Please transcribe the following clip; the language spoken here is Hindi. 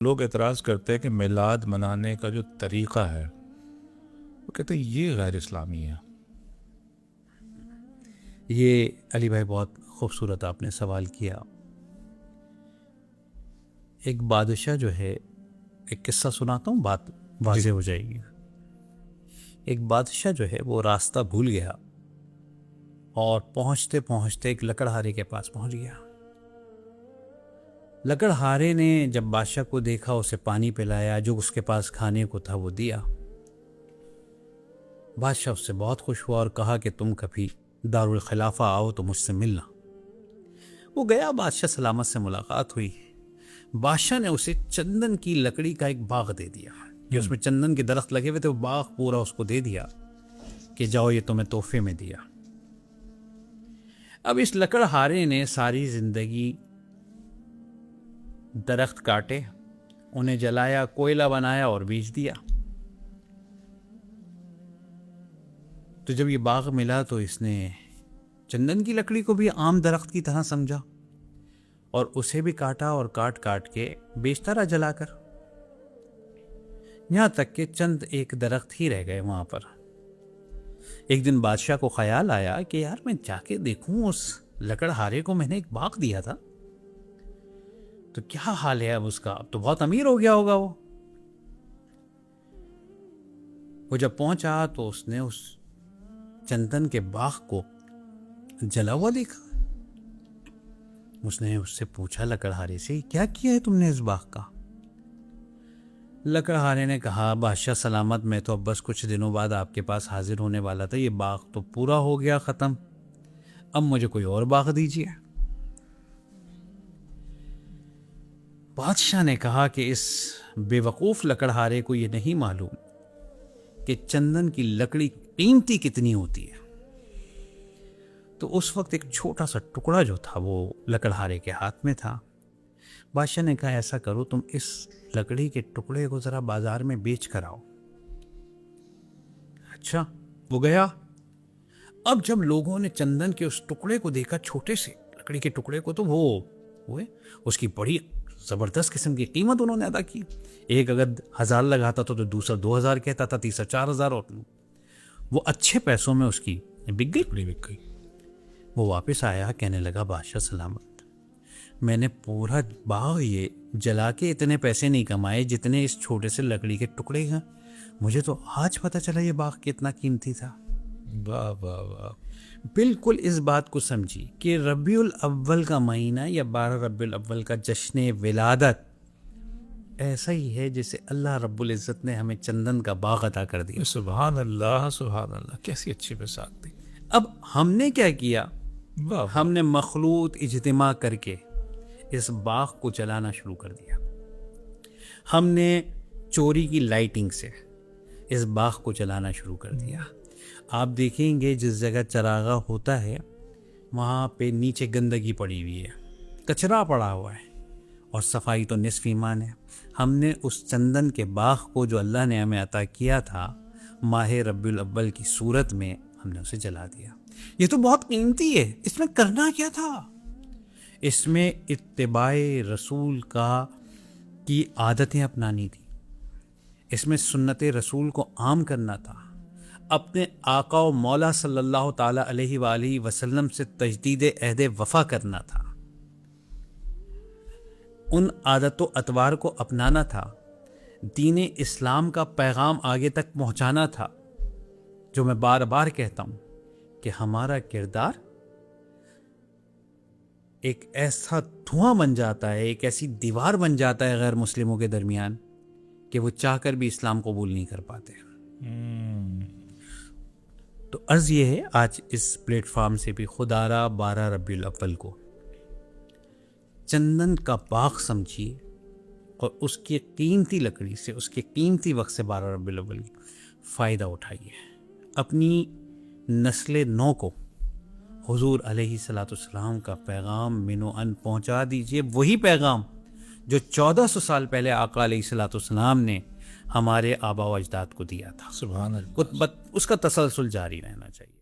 लोग एतराज़ करते हैं कि मिलाद मनाने का जो तरीक़ा है वो कहते हैं ये गैर इस्लामी है। ये अली भाई बहुत खूबसूरत आपने सवाल किया। एक बादशाह जो है, एक किस्सा सुनाता हूँ, बात वाज़ेह हो जाएगी। एक बादशाह जो है वो रास्ता भूल गया और पहुँचते पहुँचते एक लकड़हारे के पास पहुँच गया। लकड़हारे ने जब बादशाह को देखा, उसे पानी पिलाया, जो उसके पास खाने को था वो दिया। बादशाह उससे बहुत खुश हुआ और कहा कि तुम कभी दारुल खिलाफा आओ तो मुझसे मिलना। वो गया, बादशाह सलामत से मुलाकात हुई। बादशाह ने उसे चंदन की लकड़ी का एक बाग दे दिया कि उसमें चंदन के दरख्त लगे हुए थे, वो बाग पूरा उसको दे दिया कि जाओ ये तुम्हें तोहफे में दिया। अब इस लकड़हारे ने सारी जिंदगी दरख्त काटे, उन्हें जलाया, कोयला बनाया और बेच दिया। तो जब ये बाग मिला तो इसने चंदन की लकड़ी को भी आम दरख्त की तरह समझा और उसे भी काटा और काट काट के बेचता रहा जलाकर, यहां तक कि चंद एक दरख्त ही रह गए वहां पर। एक दिन बादशाह को ख्याल आया कि यार मैं जाके देखूं, उस लकड़हारे को मैंने एक बाग दिया था, तो क्या हाल है अब उसका। अब तो बहुत अमीर हो गया होगा वो जब पहुंचा तो उसने उस चंदन के बाग को जला हुआ देखा। उसने उससे पूछा लकड़हारे से, क्या किया है तुमने इस बाग का। लकड़हारे ने कहा, बादशाह सलामत, मैं तो अब बस कुछ दिनों बाद आपके पास हाजिर होने वाला था, ये बाग तो पूरा हो गया ख़त्म, अब मुझे कोई और बाग दीजिए। बादशाह ने कहा कि इस बेवकूफ़ लकड़हारे को ये नहीं मालूम कि चंदन की लकड़ी कीमती कितनी होती है। तो उस वक्त एक छोटा सा टुकड़ा जो था वो लकड़हारे के हाथ में था। बादशाह ने कहा, ऐसा करो, तुम इस लकड़ी के टुकड़े को ज़रा बाजार में बेच कर आओ। अच्छा, वो गया। अब जब लोगों ने चंदन के उस टुकड़े को देखा, छोटे से लकड़ी के टुकड़े को, तो वो उसकी बड़ी ज़बरदस्त किस्म की कीमत उन्होंने अदा की। एक अगर 1000 लगाता तो दूसरा 2000 कहता था, तीसरा 4000, और वो अच्छे पैसों में उसकी बिक गई। वो वापस आया, कहने लगा, बादशाह सलामत, मैंने पूरा बाग ये जला के इतने पैसे नहीं कमाए जितने इस छोटे से लकड़ी के टुकड़े हैं। मुझे तो आज पता चला ये बाग कितना कीमती था। वाह वाह वाह। बिल्कुल इस बात को समझी कि रबीउल अव्वल का महीना या 12 रबीउल अव्वल का जश्न विलादत ऐसा ही है जैसे अल्लाह रब्बुल इज़्ज़त ने हमें चंदन का बाग अता कर दिया। सुभान अल्लाह सुभान अल्लाह, कैसी अच्छी मिसाल दी। अब हमने क्या किया, वाह। हमने मखलूत इज्तिमा करके इस बाग को जलाना शुरू कर दिया। हमने चोरी की लाइटिंग से इस बाग को जलाना शुरू कर दिया। आप देखेंगे जिस जगह चरागा होता है वहाँ पे नीचे गंदगी पड़ी हुई है, कचरा पड़ा हुआ है, और सफाई तो निस्फ ईमान है। हमने उस चंदन के बाग को जो अल्लाह ने हमें अता किया था माह रब्बिउल अव्वल की सूरत में, हमने उसे जला दिया। ये तो बहुत कीमती है, इसमें करना क्या था। इसमें इत्तिबाए रसूल की आदतें अपनानी थी, इसमें सुन्नत रसूल को आम करना था, अपने आका व मौला सल्लल्लाहु ताला अलैहि वसल्लम से तजदीद अहद वफ़ा करना था, उन आदतों अतवार को अपनाना था, दीन इस्लाम का पैगाम आगे तक पहुंचाना था। जो मैं बार बार कहता हूं कि हमारा किरदार एक ऐसा धुआं बन जाता है, एक ऐसी दीवार बन जाता है गैर मुस्लिमों के दरमियान कि वो चाहकर भी इस्लाम कबूल नहीं कर पाते। तो अर्ज़ ये है आज इस प्लेटफॉर्म से भी, खुदारा 12 रबीउल अव्वल को चंदन का बाग समझिए और उसकी कीमती लकड़ी से, उसके कीमती वक्त से 12 रबीउल अव्वल की फ़ायदा उठाइए। अपनी नस्ल नौ को हुजूर अलैहिस्सलाम का पैगाम मिनो अन पहुँचा दीजिए, वही पैगाम जो 1400 साल पहले आका अलैहिस्सलाम ने हमारे आबा व अजदाद को दिया था। सुभान अल्लाह। उसका तसलसल जारी रहना चाहिए।